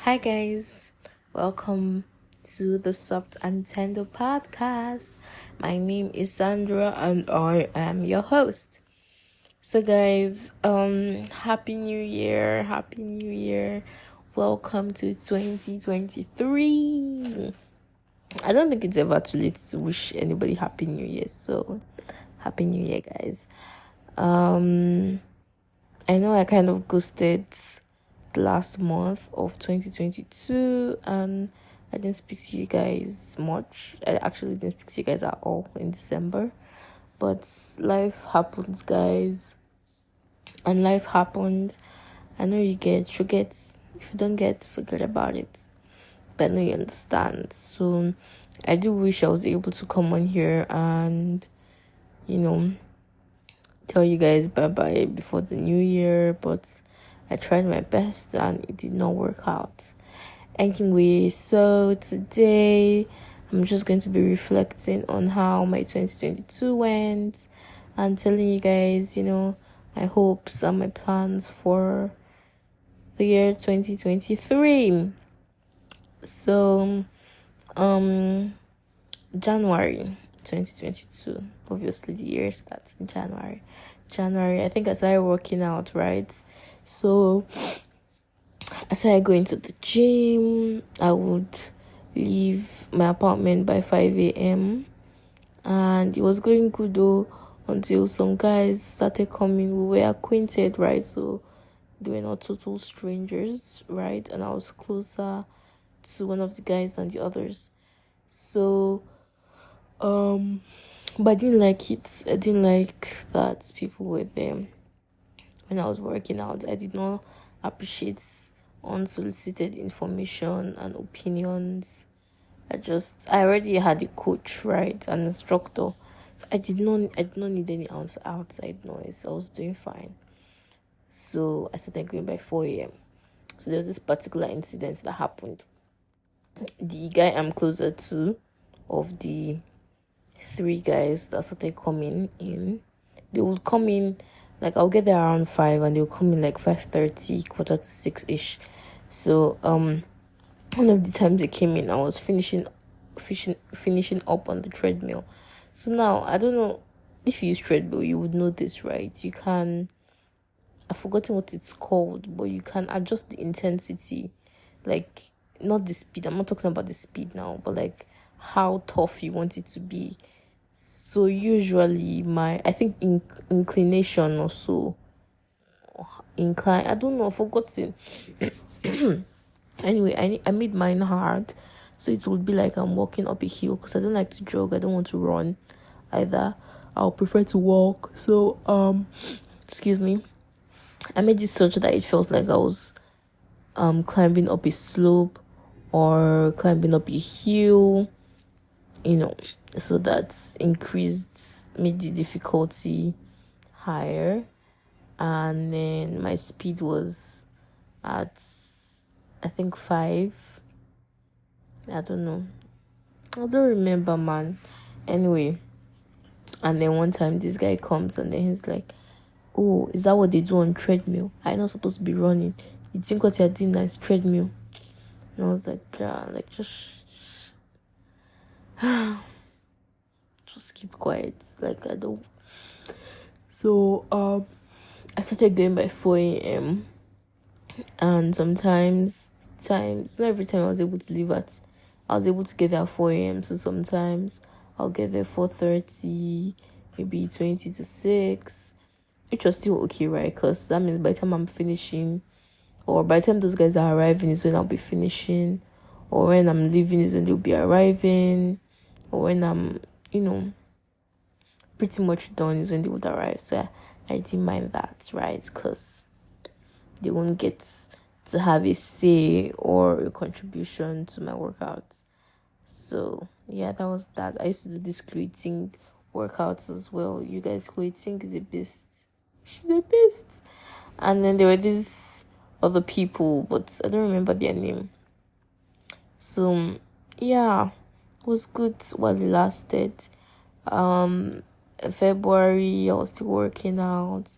Hi guys, welcome to the Soft and Tender podcast. My name is Sandra and I am your host. So guys, happy new year, Welcome to 2023. I don't think it's ever too late to wish anybody happy new year. So, happy new year guys. I know I kind of ghosted last month of 2022 and I didn't speak to you guys much. I actually didn't speak to you guys at all in December. But life happens, guys. And life happened. I know you forget. If you don't get, forget about it. But I know you understand. So I do wish I was able to come on here and, tell you guys bye-bye before the new year. But I tried my best and it did not work out. Anyway, so today I'm just going to be reflecting on how my 2022 went and telling you guys, my hopes and my plans for the year 2023. So, January 2022. Obviously, the year starts in January. I think I started working out, right? So, I started going to the gym. I would leave my apartment by 5 a.m. And it was going good though until some guys started coming. We were acquainted, right? So they were not total strangers, right? And I was closer to one of the guys than the others. So, but I didn't like it. I didn't like that people were there when I was working out. I did not appreciate unsolicited information and opinions. I already had a coach, right, an instructor. So I did not need any outside noise. I was doing fine. So I started going by 4 a.m. So there was this particular incident that happened. The guy I'm closer to, of the 3 guys that started coming in, they would come in, like I'll get there around 5 and they'll come in like 5:30, 5:45-ish. So one of the times they came in, I was finishing up on the treadmill. So now I don't know if you use treadmill, you would know this, right? You can, I've forgotten what it's called, but you can adjust the intensity, like not the speed. I'm not talking about the speed now, but like how tough you want it to be. So usually I think inclination or so, incline. I don't know. I've forgotten. Anyway, I made mine hard, so it would be like I'm walking up a hill because I don't like to jog. I don't want to run either. I'll prefer to walk. So excuse me. I made it such that it felt like I was climbing up a slope or climbing up a hill, so that made the difficulty higher. And then my speed was at, I think, 5. I don't know. I don't remember, man. Anyway, and then one time this guy comes and then he's like, "Oh, is that what they do on treadmill? I'm not supposed to be running. You think what you're doing is treadmill?" And I was like, "Yeah, like just keep quiet. Like I don't." So I started going by 4 a.m. and sometimes not every time I was able to get there at 4 a.m. So sometimes I'll get there 4:30, maybe 20-6, which was still okay, right? Because that means by the time I'm finishing, or by the time those guys are arriving is when I'll be finishing, or when I'm leaving is when they'll be arriving, or when I'm, pretty much done is when they would arrive. So I didn't mind that, right? Because they won't get to have a say or a contribution to my workouts. So yeah, that was that. I used to do this creating workouts as well. You guys, creating is a beast. She's a beast. And then there were these other people, but I don't remember their name. So yeah, it was good while it lasted. February I was still working out.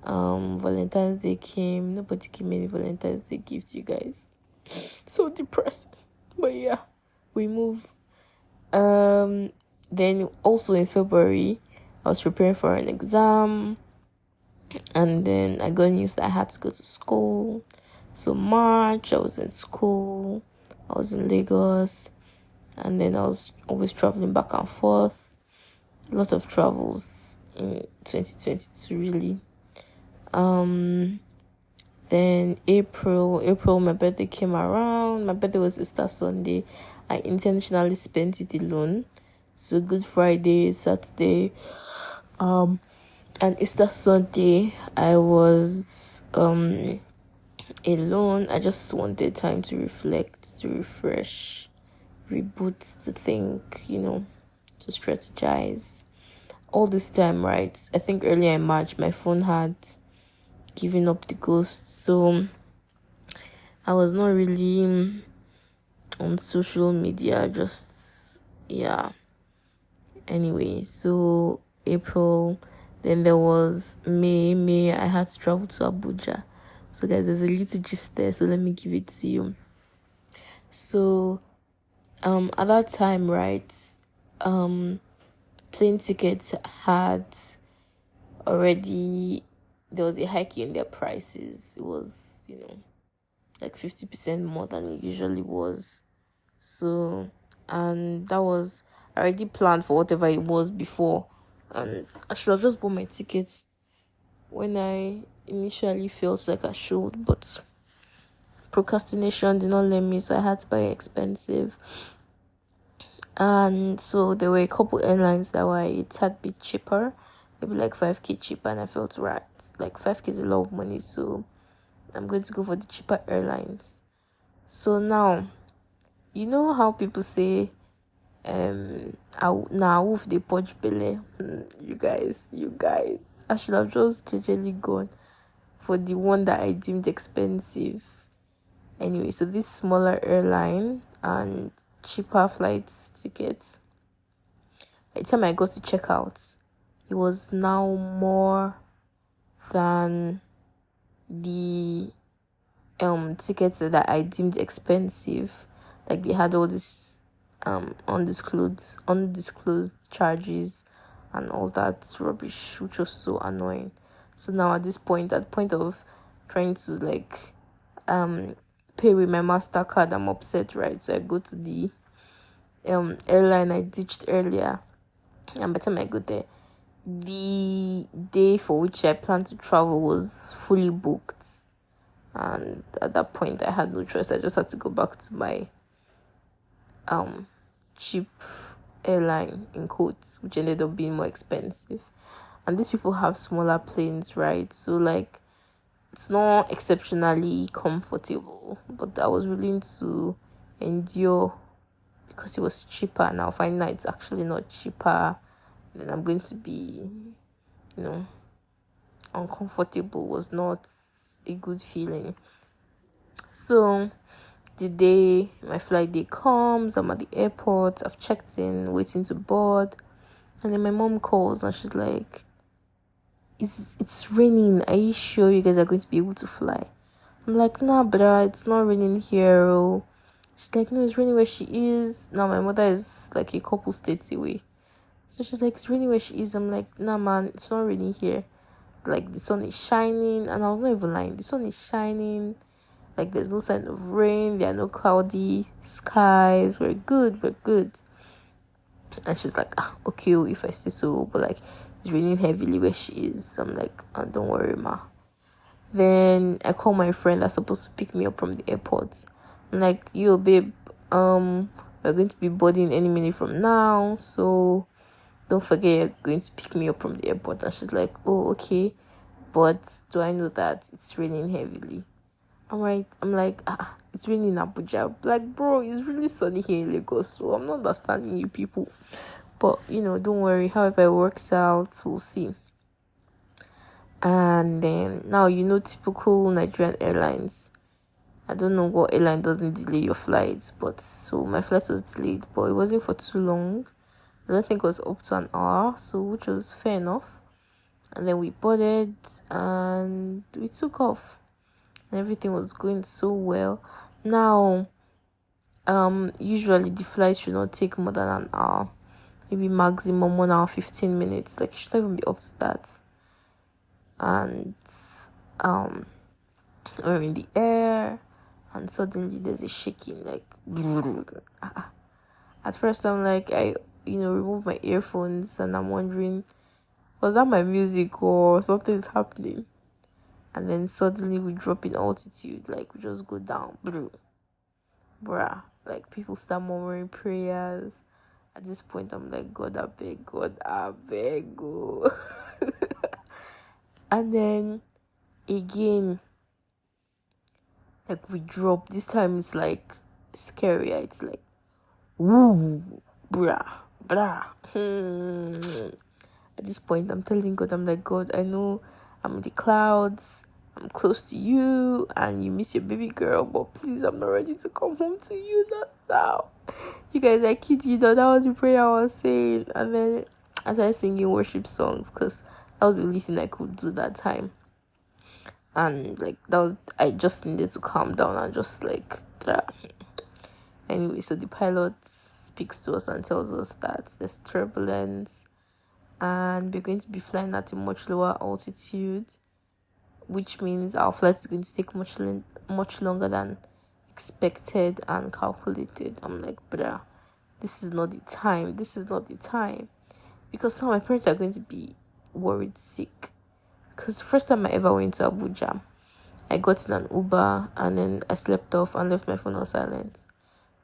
Valentine's Day came. Nobody gave me any Valentine's Day gift, you guys. So depressing. But yeah, we move. Then also in February, I was preparing for an exam, and then I got news that I had to go to school. So March, I was in school. I was in Lagos, and then I was always traveling back and forth. A lot of travels in 2022, really. Then April, my birthday came around. My birthday was Easter Sunday. I intentionally spent it alone. So Good Friday, Saturday, and Easter Sunday, I was alone. I just wanted time to reflect, to refresh, reboot, to think, to strategize. All this time, right? I think earlier in March, my phone had given up the ghost, so I was not really on social media. Just anyway, so April, then there was May. I had to travel to Abuja. So guys, there's a little gist there, so let me give it to you. So at that time, right, plane tickets had already, there was a hike in their prices. It was, like 50% more than it usually was. So, and that was already planned for whatever it was before. And I should have just bought my tickets when I initially felt like I should, but procrastination did not let me, so I had to buy expensive. And so there were a couple airlines that were a tad bit cheaper, maybe like 5k cheaper, and I felt right, like 5k is a lot of money, so I'm going to go for the cheaper airlines. So now, you know how people say, now wolf they punch belle. You guys, I should have just jejely gone for the one that I deemed expensive. Anyway, so this smaller airline and cheaper flight tickets. By the time I got to check out, it was now more than the tickets that I deemed expensive. Like they had all this undisclosed charges and all that rubbish, which was so annoying. So now at the point of trying to like pay with my MasterCard, I'm upset, right? So I go to the airline I ditched earlier, and by the time I go there, the day for which I planned to travel was fully booked. And at that point, I had no choice. I just had to go back to my cheap airline, in quotes, which ended up being more expensive. And these people have smaller planes, right? So like, it's not exceptionally comfortable, but I was willing to endure because it was cheaper. Now finding out it's actually not cheaper, then I'm going to be, uncomfortable, was not a good feeling. So the day my flight day comes, I'm at the airport, I've checked in, waiting to board, and then my mom calls and she's like, it's raining, are you sure you guys are going to be able to fly? I'm like, nah brother, it's not raining here. Oh. She's like, no, it's raining where she is. Now my mother is like a couple states away, so she's like, it's raining where she is. I'm like, nah man, it's not raining here. Like the sun is shining, and I was not even lying, the sun is shining. Like there's no sign of rain, there are no cloudy skies, we're good. And she's like, okay, if I say so, but like it's raining heavily where she is. I'm like, don't worry ma. Then I call my friend that's supposed to pick me up from the airport. I'm like, yo babe, we're going to be boarding any minute from now, so don't forget you're going to pick me up from the airport. And she's like, oh okay, but do I know that it's raining heavily? I'm like, it's raining in Abuja. Like, bro, it's really sunny here in Lagos, so I'm not understanding you people. But, don't worry. However it works out, we'll see. And then, now, typical Nigerian airlines. I don't know what airline doesn't delay your flights, but so my flight was delayed, but it wasn't for too long. I don't think it was up to an hour, so which was fair enough. And then we boarded, and we took off. And everything was going so well. Now, usually the flight should not take more than an hour, maybe maximum 1 hour 15 minutes. Like, it should not even be up to that. And we're in the air, and suddenly there's a shaking, like at first I'm like, I remove my earphones, and I'm wondering, was that my music or something's happening? And then suddenly we drop in altitude, like we just go down, bruh. Like, people start murmuring prayers. At this point, I'm like, God, I beg, oh. And then again, like, we drop. This time it's like scarier. It's like, woo, bruh, bruh. At this point, I'm telling God, I'm like, God, I know I'm in the clouds, I'm close to you, and you miss your baby girl, but please, I'm not ready to come home to you, not now. You guys, I kid you, that was the prayer I was saying. And then I started singing worship songs, because that was the only thing I could do that time. And like, I just needed to calm down and just like, blah. Anyway, so the pilot speaks to us and tells us that there's turbulence, and we're going to be flying at a much lower altitude, which means our flight is going to take much longer than expected and calculated. I'm like, bruh, this is not the time. Because now my parents are going to be worried sick. Because the first time I ever went to Abuja, I got in an Uber, and then I slept off and left my phone on silent.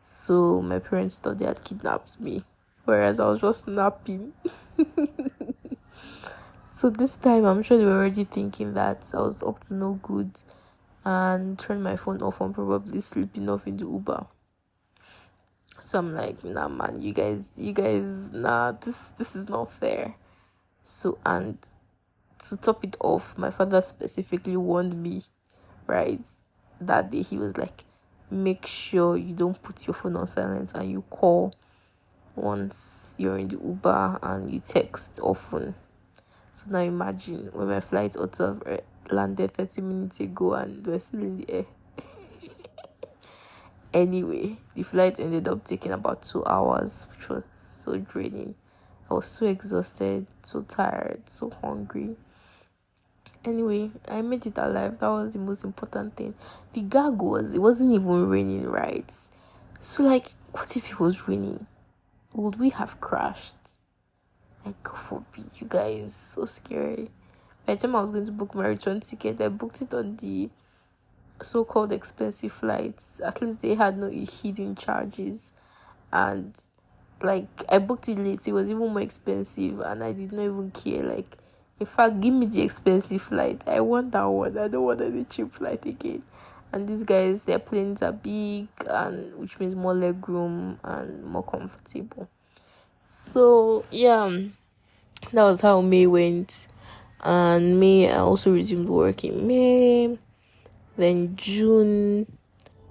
So my parents thought they had kidnapped me, whereas I was just napping. So this time, I'm sure they were already thinking that I was up to no good and turned my phone off and probably sleeping off in the Uber. So I'm like, nah, man, you guys, nah, this is not fair. So, and to top it off, my father specifically warned me, right? That day, he was like, make sure you don't put your phone on silent and you call once you're in the Uber, and you text often. So now imagine, when my flight ought to have landed 30 minutes ago and we're still in the air. Anyway, the flight ended up taking about 2 hours, which was so draining. I was so exhausted, so tired, so hungry. Anyway, I made it alive. That was the most important thing. The gag was, it wasn't even raining, right? So like, what if it was raining? Would we have crashed? Like, God forbid, you guys, so scary. By the time I was going to book my return ticket, I booked it on the so-called expensive flights. At least they had no hidden charges. And like, I booked it late, so it was even more expensive, and I did not even care. Like, in fact, give me the expensive flight. I want that one. I don't want any cheap flight again. And these guys, their planes are big, and which means more leg room and more comfortable. So yeah, that was how May went. And May, I also resumed work in May. Then June,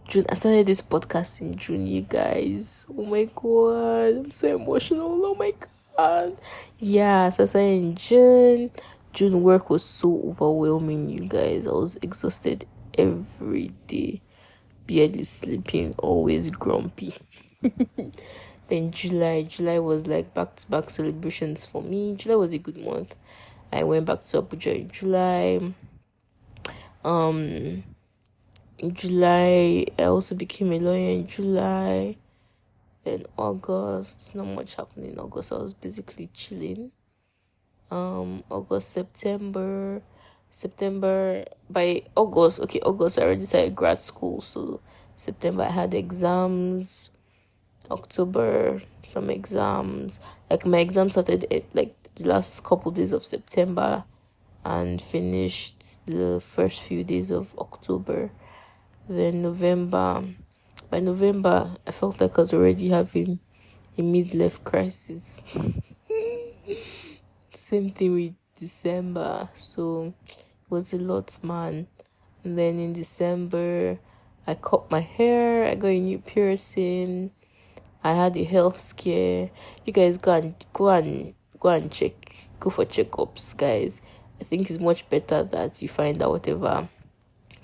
I started this podcast in June, you guys. Oh my god, I'm so emotional. Oh my god. Yeah, so I started in June. June work was so overwhelming, you guys. I was exhausted every day, barely sleeping, always grumpy. Then July was like back-to-back celebrations for me. July was a good month. I went back to Abuja in July. In July, I also became a lawyer in July. Then August, not much happened in August. I was basically chilling. August, September, by August, August, I already started grad school. So September, I had exams. October, some exams. Like, my exam started at like the last couple days of September and finished the first few days of October. Then by November, I felt like I was already having a midlife crisis. Same thing with December. So it was a lot, man. And then in December, I cut my hair. I got a new piercing. I had a health scare. You guys go and check. Go for checkups, guys. I think it's much better that you find out whatever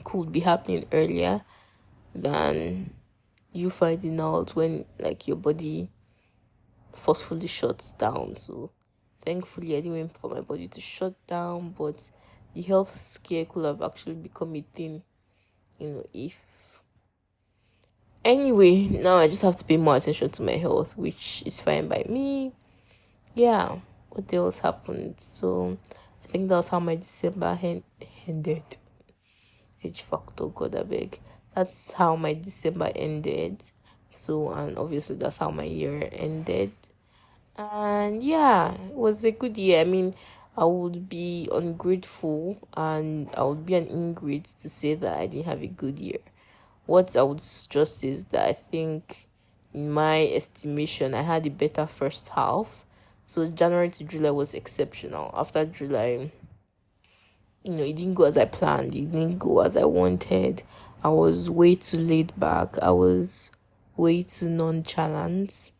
could be happening earlier. than you finding out when like your body forcefully shuts down. So thankfully I didn't wait for my body to shut down, but the health scare could have actually become a thing, if anyway, now I just have to pay more attention to my health, which is fine by me. Yeah, what else happened? So I think that was how my December ended. Age factor, God, I beg. That's how my December ended. So, and obviously that's how my year ended. And yeah, it was a good year. I mean, I would be ungrateful and I would be an ingrate to say that I didn't have a good year. What I would just say is that I think, in my estimation, I had a better first half. So January to July was exceptional. After July, it didn't go as I planned. It didn't go as I wanted. I was way too laid back. I was way too nonchalant.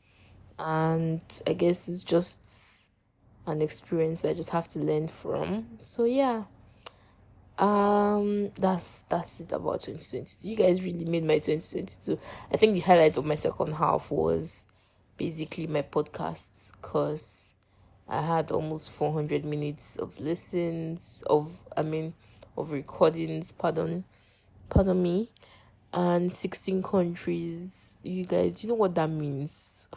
And I guess it's just an experience that I just have to learn from. So yeah. That's it about 2022. You guys really made my 2022. I think the highlight of my second half was basically my podcasts, because I had almost 400 minutes of listens of recordings, pardon me, and 16 countries. You guys, do you know what that means?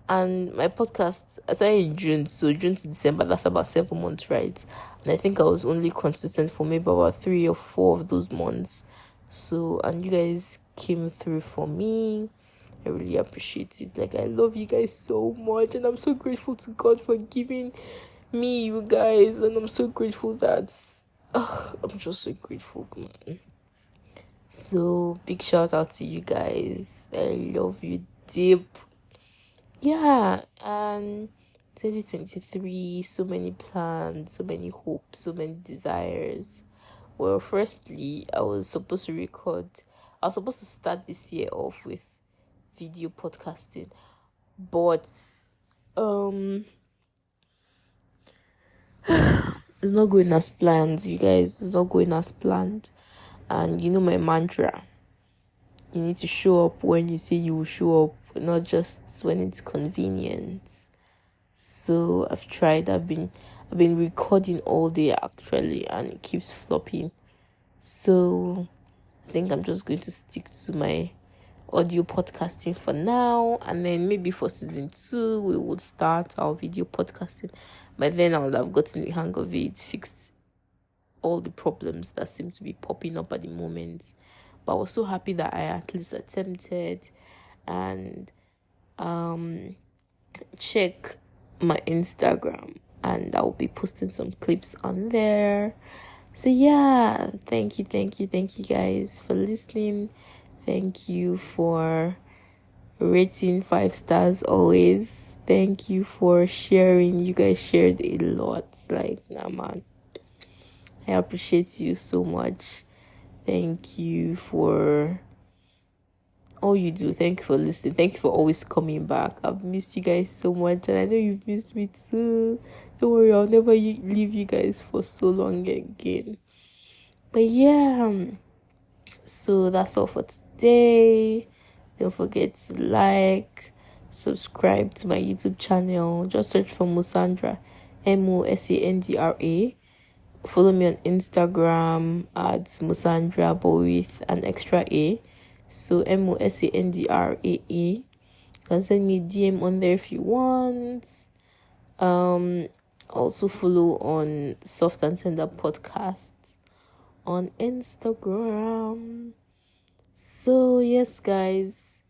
And my podcast, I started in June, so June to December, that's about 7 months, right? And I think I was only consistent for maybe about 3 or 4 of those months. So, and you guys came through for me. I really appreciate it. Like, I love you guys so much, and I'm so grateful to God for giving me you guys, and I'm so grateful that I'm just so grateful, man. So big shout out to you guys. I love you deep. Yeah, and 2023, so many plans, so many hopes, so many desires. Well, firstly, I was supposed to start this year off with video podcasting, but it's not going as planned, you guys. It's not going as planned. And you know my mantra, you need to show up when you say you will show up, not just when it's convenient. So I've tried. I've been recording all day actually, and it keeps flopping. So I think I'm just going to stick to my audio podcasting for now, and then maybe for season 2 we would start our video podcasting. By then I would have gotten the hang of it, fixed all the problems that seem to be popping up at the moment. But I was so happy that I at least attempted. And check my Instagram, and I will be posting some clips on there. So yeah, thank you guys for listening. Thank you for rating 5 stars always. Thank you for sharing. You guys shared a lot. Like, nah, man, I appreciate you so much. Thank you for all you do. Thank you for listening. Thank you for always coming back. I've missed you guys so much, and I know you've missed me too. Don't worry, I'll never leave you guys for so long again. But yeah, so that's all for today. Don't forget to like, subscribe to my YouTube channel. Just search for MOSANDRA, MOSANDRA. Follow me on Instagram at MOSANDRA, but with an extra A. So MOSANDRAA. You can send me a DM on there if you want. Also follow on Soft and Tender Podcast on Instagram. So yes, guys,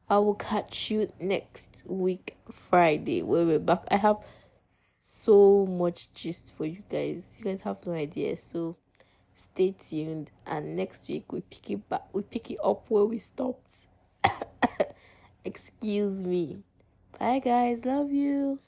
I will catch you next week Friday where we're back. I have so much gist for you guys. You guys have no idea. So stay tuned, and next week we pick it up where we stopped. Excuse me. Bye guys, love you.